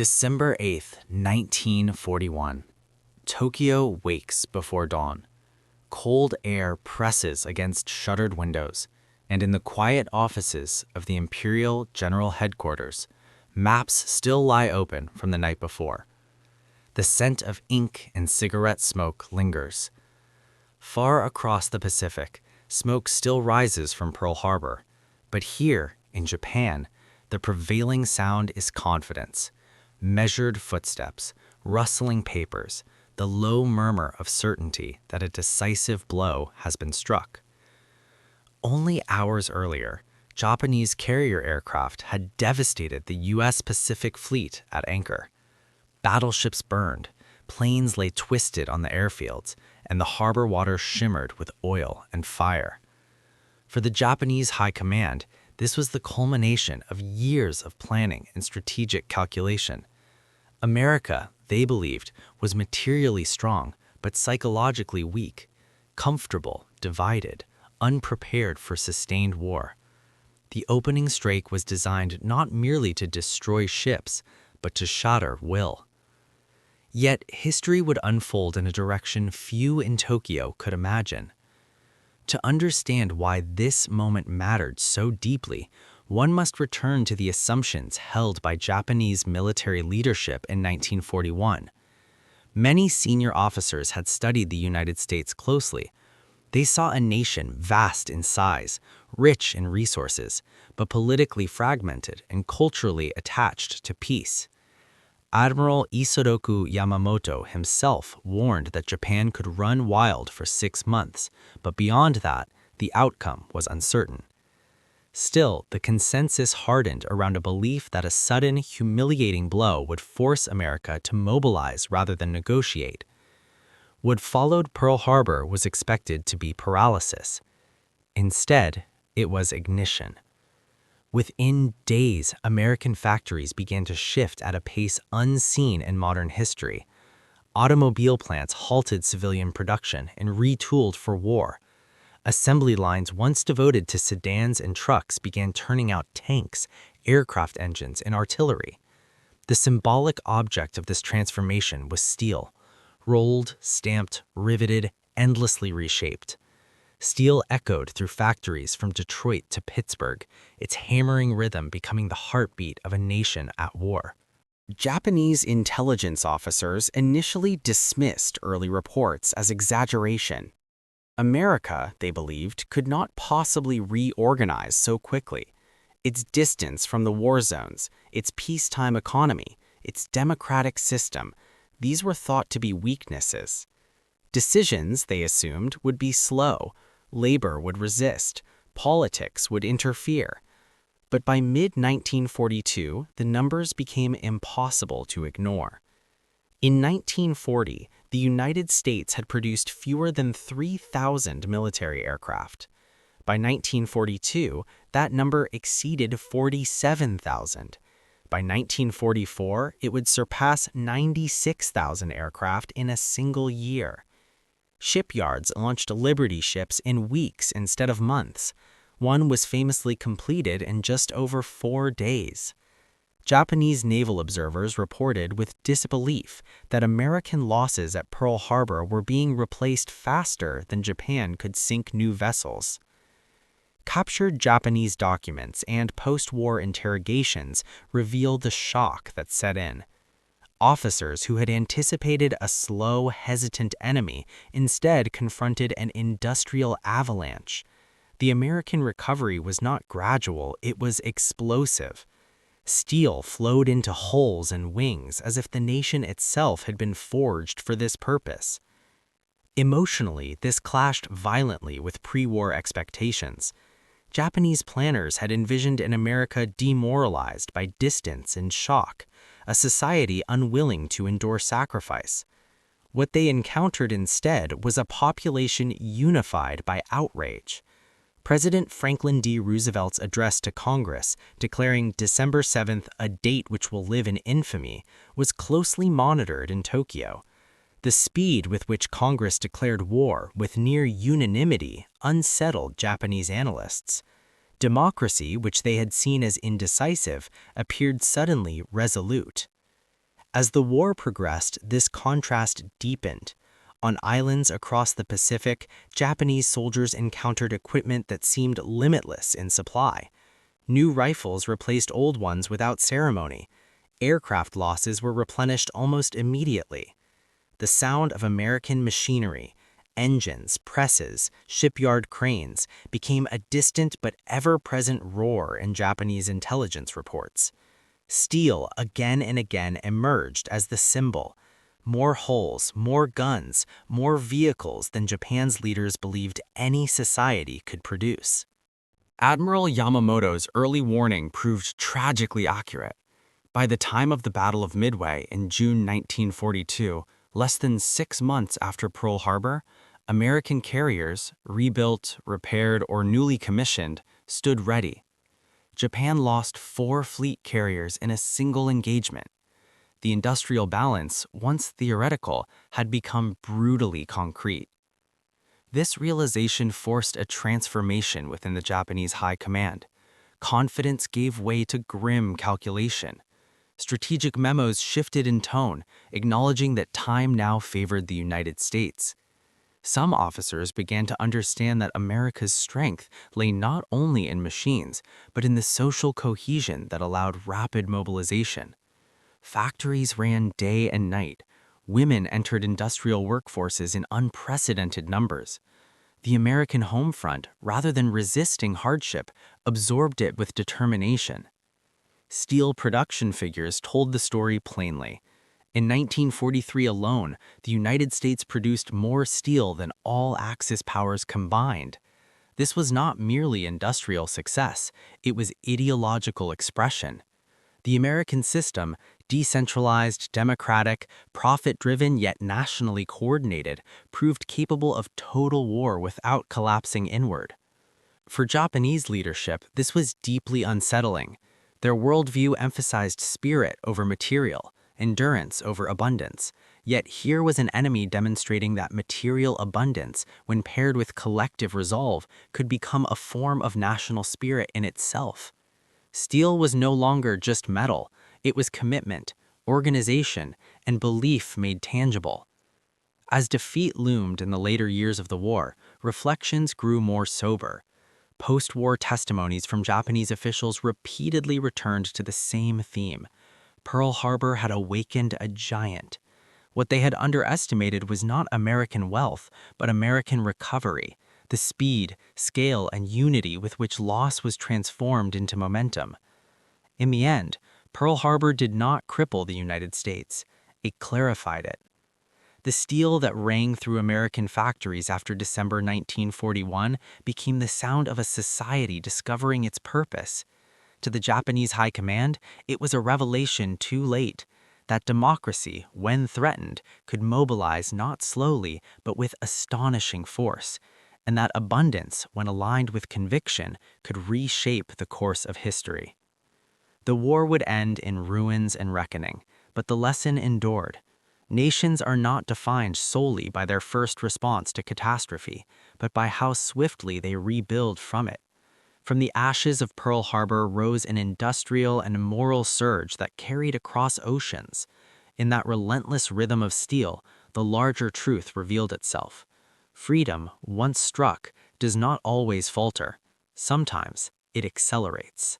December 8th, 1941. Tokyo wakes before dawn. Cold air presses against shuttered windows, and in the quiet offices of the Imperial General Headquarters, maps still lie open from the night before. The scent of ink and cigarette smoke lingers. Far across the Pacific, smoke still rises from Pearl Harbor, but here, in Japan, the prevailing sound is confidence. Measured footsteps, rustling papers, the low murmur of certainty that a decisive blow has been struck. Only hours earlier, Japanese carrier aircraft had devastated the U.S. Pacific Fleet at anchor. Battleships burned, planes lay twisted on the airfields, and the harbor water shimmered with oil and fire. For the Japanese High Command, this was the culmination of years of planning and strategic calculation. America, they believed, was materially strong, but psychologically weak, comfortable, divided, unprepared for sustained war. The opening strike was designed not merely to destroy ships, but to shatter will. Yet history would unfold in a direction few in Tokyo could imagine. To understand why this moment mattered so deeply, one must return to the assumptions held by Japanese military leadership in 1941. Many senior officers had studied the United States closely. They saw a nation vast in size, rich in resources, but politically fragmented and culturally attached to peace. Admiral Isoroku Yamamoto himself warned that Japan could run wild for 6 months, but beyond that, the outcome was uncertain. Still, the consensus hardened around a belief that a sudden, humiliating blow would force America to mobilize rather than negotiate. What followed Pearl Harbor was expected to be paralysis. Instead, it was ignition. Within days, American factories began to shift at a pace unseen in modern history. Automobile plants halted civilian production and retooled for war. Assembly lines once devoted to sedans and trucks began turning out tanks, aircraft engines, and artillery. The symbolic object of this transformation was steel, rolled, stamped, riveted, endlessly reshaped. Steel echoed through factories from Detroit to Pittsburgh, its hammering rhythm becoming the heartbeat of a nation at war. Japanese intelligence officers initially dismissed early reports as exaggeration. America, they believed, could not possibly reorganize so quickly. Its distance from the war zones, its peacetime economy, its democratic system, these were thought to be weaknesses. Decisions, they assumed, would be slow, labor would resist, politics would interfere. But by mid-1942, the numbers became impossible to ignore. In 1940, the United States had produced fewer than 3,000 military aircraft. By 1942, that number exceeded 47,000. By 1944, it would surpass 96,000 aircraft in a single year. Shipyards launched Liberty ships in weeks instead of months. One was famously completed in just over 4 days. Japanese naval observers reported with disbelief that American losses at Pearl Harbor were being replaced faster than Japan could sink new vessels. Captured Japanese documents and post-war interrogations reveal the shock that set in. Officers who had anticipated a slow, hesitant enemy instead confronted an industrial avalanche. The American recovery was not gradual, it was explosive. Steel flowed into holes and wings as if the nation itself had been forged for this purpose. Emotionally, this clashed violently with pre-war expectations. Japanese planners had envisioned an America demoralized by distance and shock, a society unwilling to endure sacrifice. What they encountered instead was a population unified by outrage. President Franklin D. Roosevelt's address to Congress, declaring December 7th a date which will live in infamy, was closely monitored in Tokyo. The speed with which Congress declared war with near unanimity unsettled Japanese analysts. Democracy, which they had seen as indecisive, appeared suddenly resolute. As the war progressed, this contrast deepened. On islands across the Pacific, Japanese soldiers encountered equipment that seemed limitless in supply. New rifles replaced old ones without ceremony. Aircraft losses were replenished almost immediately. The sound of American machinery, engines, presses, shipyard cranes, became a distant but ever-present roar in Japanese intelligence reports. Steel again and again emerged as the symbol. More hulls, more guns, more vehicles than Japan's leaders believed any society could produce. Admiral Yamamoto's early warning proved tragically accurate. By the time of the Battle of Midway in June 1942, less than 6 months after Pearl Harbor, American carriers, rebuilt, repaired, or newly commissioned, stood ready. Japan lost 4 fleet carriers in a single engagement. The industrial balance, once theoretical, had become brutally concrete. This realization forced a transformation within the Japanese High Command. Confidence gave way to grim calculation. Strategic memos shifted in tone, acknowledging that time now favored the United States. Some officers began to understand that America's strength lay not only in machines, but in the social cohesion that allowed rapid mobilization. Factories ran day and night. Women entered industrial workforces in unprecedented numbers. The American home front, rather than resisting hardship, absorbed it with determination. Steel production figures told the story plainly. In 1943 alone, the United States produced more steel than all Axis powers combined. This was not merely industrial success, it was ideological expression. The American system, decentralized, democratic, profit-driven yet nationally coordinated, proved capable of total war without collapsing inward. For Japanese leadership, this was deeply unsettling. Their worldview emphasized spirit over material, endurance over abundance, yet here was an enemy demonstrating that material abundance, when paired with collective resolve, could become a form of national spirit in itself. Steel was no longer just metal, it was commitment, organization, and belief made tangible. As defeat loomed in the later years of the war, reflections grew more sober. Post-war testimonies from Japanese officials repeatedly returned to the same theme. Pearl Harbor had awakened a giant. What they had underestimated was not American wealth, but American recovery, the speed, scale, and unity with which loss was transformed into momentum. In the end, Pearl Harbor did not cripple the United States. It clarified it. The steel that rang through American factories after December 1941 became the sound of a society discovering its purpose. To the Japanese High Command, it was a revelation too late that democracy, when threatened, could mobilize not slowly but with astonishing force, and that abundance, when aligned with conviction, could reshape the course of history. The war would end in ruins and reckoning, but the lesson endured. Nations are not defined solely by their first response to catastrophe, but by how swiftly they rebuild from it. From the ashes of Pearl Harbor rose an industrial and moral surge that carried across oceans. In that relentless rhythm of steel, the larger truth revealed itself. Freedom, once struck, does not always falter. Sometimes it accelerates.